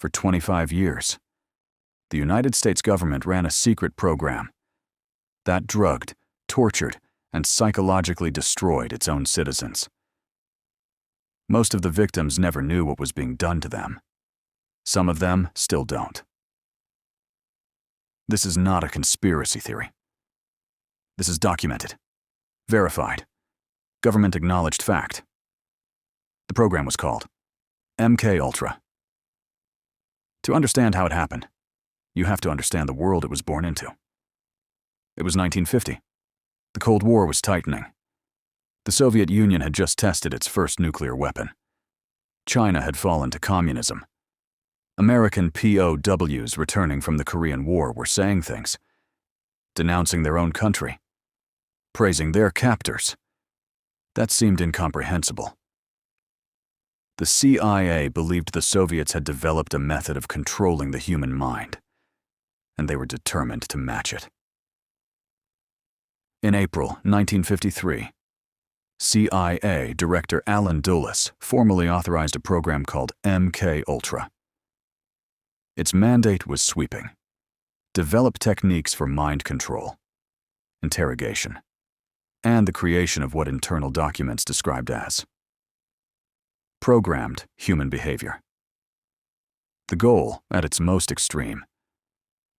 For 25 years, the United States government ran a secret program that drugged, tortured, and psychologically destroyed its own citizens. Most of the victims never knew what was being done to them. Some of them still don't. This is not a conspiracy theory. This is documented, verified, government-acknowledged fact. The program was called MK-Ultra. To understand how it happened, you have to understand the world it was born into. It was 1950. The Cold War was tightening. The Soviet Union had just tested its first nuclear weapon. China had fallen to communism. American POWs returning from the Korean War were saying things, denouncing their own country, praising their captors. That seemed incomprehensible. The CIA believed the Soviets had developed a method of controlling the human mind, and they were determined to match it. In April 1953, CIA Director Allen Dulles formally authorized a program called MK-Ultra. Its mandate was sweeping: develop techniques for mind control, interrogation, and the creation of what internal documents described as programmed human behavior. The goal, at its most extreme,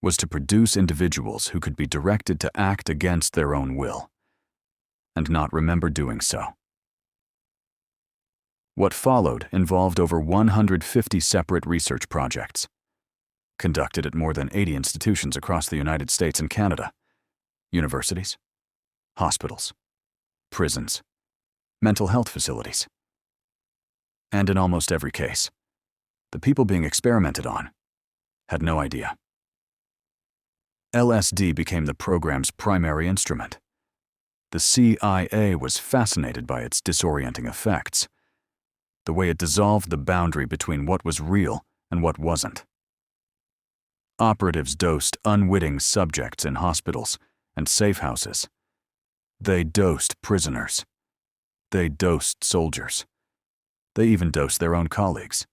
was to produce individuals who could be directed to act against their own will and not remember doing so. What followed involved over 150 separate research projects, conducted at more than 80 institutions across the United States and Canada, universities, hospitals, prisons, mental health facilities. And in almost every case, the people being experimented on had no idea. LSD became the program's primary instrument. The CIA was fascinated by its disorienting effects, the way it dissolved the boundary between what was real and what wasn't. Operatives dosed unwitting subjects in hospitals and safe houses. They dosed prisoners. They dosed soldiers. They even dosed their own colleagues,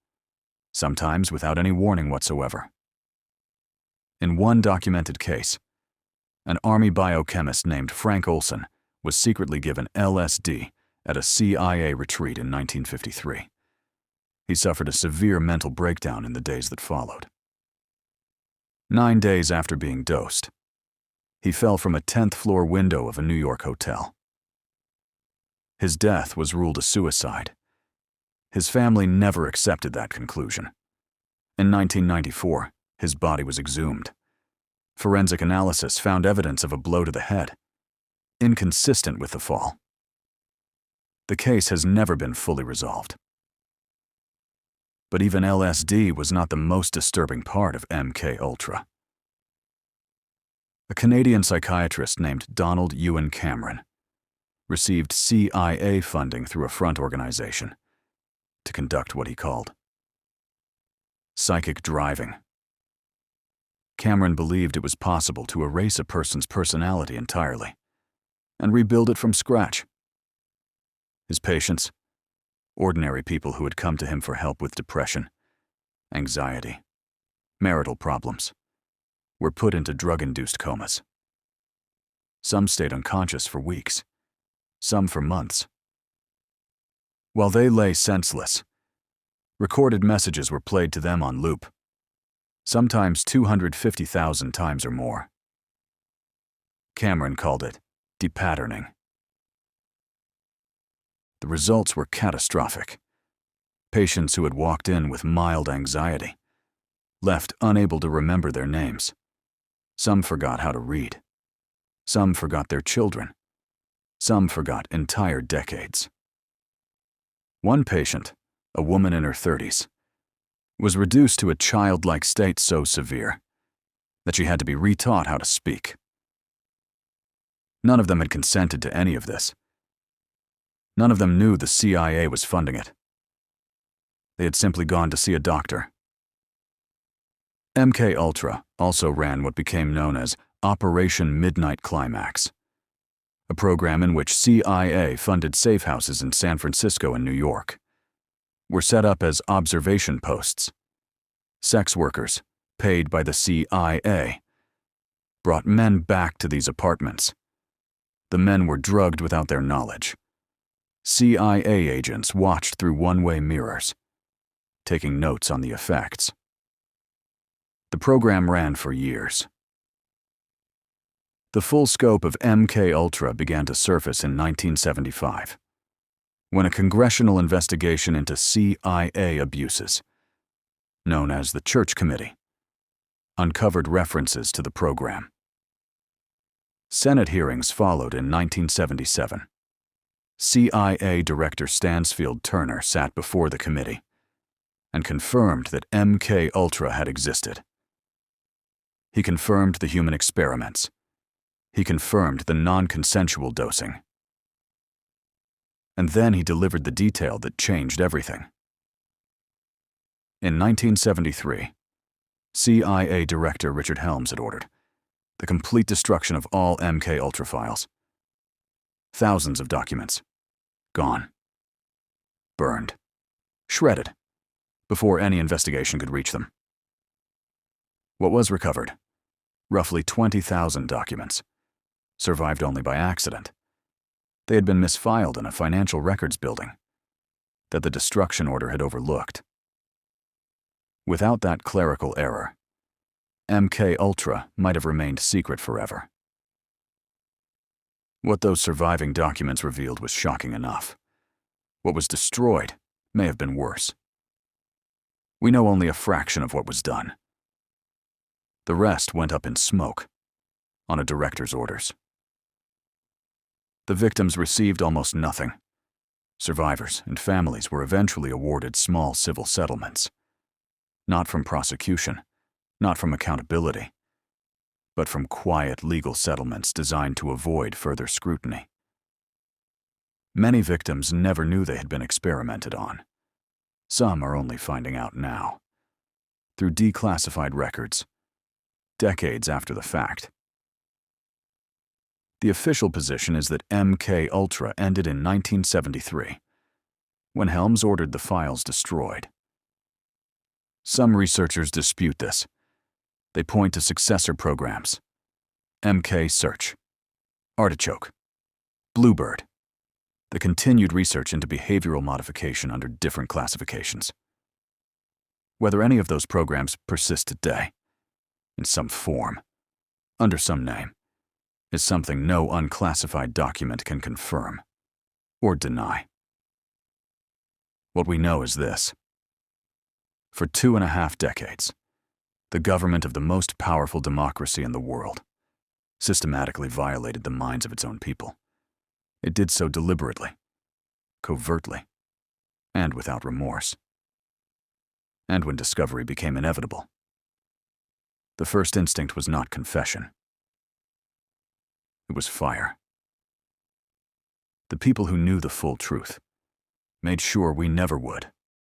sometimes without any warning whatsoever. In one documented case, an Army biochemist named Frank Olson was secretly given LSD at a CIA retreat in 1953. He suffered a severe mental breakdown in the days that followed. 9 days after being dosed, he fell from a 10th-floor window of a New York hotel. His death was ruled a suicide. His family never accepted that conclusion. In 1994, his body was exhumed. Forensic analysis found evidence of a blow to the head, inconsistent with the fall. The case has never been fully resolved. But even LSD was not the most disturbing part of MK-Ultra. A Canadian psychiatrist named Donald Ewen Cameron received CIA funding through a front organization to conduct what he called psychic driving. Cameron believed it was possible to erase a person's personality entirely and rebuild it from scratch. His patients, ordinary people who had come to him for help with depression, anxiety, marital problems, were put into drug-induced comas. Some stayed unconscious for weeks, some for months. While they lay senseless, recorded messages were played to them on loop, sometimes 250,000 times or more. Cameron called it depatterning. The results were catastrophic. Patients who had walked in with mild anxiety left unable to remember their names. Some forgot how to read. Some forgot their children. Some forgot entire decades. One patient, a woman in her 30s, was reduced to a childlike state so severe that she had to be retaught how to speak. None of them had consented to any of this. None of them knew the CIA was funding it. They had simply gone to see a doctor. MK-Ultra also ran what became known as Operation Midnight Climax, a program in which CIA-funded safe houses in San Francisco and New York were set up as observation posts. Sex workers, paid by the CIA, brought men back to these apartments. The men were drugged without their knowledge. CIA agents watched through one-way mirrors, taking notes on the effects. The program ran for years. The full scope of MK Ultra began to surface in 1975, when a congressional investigation into CIA abuses, known as the Church Committee, uncovered references to the program. Senate hearings followed in 1977. CIA Director Stansfield Turner sat before the committee and confirmed that MK Ultra had existed. He confirmed the human experiments. He confirmed the non-consensual dosing. And then he delivered the detail that changed everything. In 1973, CIA Director Richard Helms had ordered the complete destruction of all MK Ultra files. Thousands of documents. Gone. Burned. Shredded. Before any investigation could reach them. What was recovered? Roughly 20,000 documents. Survived only by accident. They had been misfiled in a financial records building that the destruction order had overlooked. Without that clerical error, MK Ultra might have remained secret forever. What those surviving documents revealed was shocking enough. What was destroyed may have been worse. We know only a fraction of what was done. The rest went up in smoke, on a director's orders. The victims received almost nothing. Survivors and families were eventually awarded small civil settlements. Not from prosecution, not from accountability, but from quiet legal settlements designed to avoid further scrutiny. Many victims never knew they had been experimented on. Some are only finding out now, through declassified records, decades after the fact. The official position is that MK Ultra ended in 1973, when Helms ordered the files destroyed. Some researchers dispute this. They point to successor programs: MK Search, Artichoke, Bluebird, the continued research into behavioral modification under different classifications. Whether any of those programs persist today, in some form, under some name, is something no unclassified document can confirm or deny. What we know is this. For 2.5 decades, the government of the most powerful democracy in the world systematically violated the minds of its own people. It did so deliberately, covertly, and without remorse. And when discovery became inevitable, the first instinct was not confession. It was fire. The people who knew the full truth made sure we never would.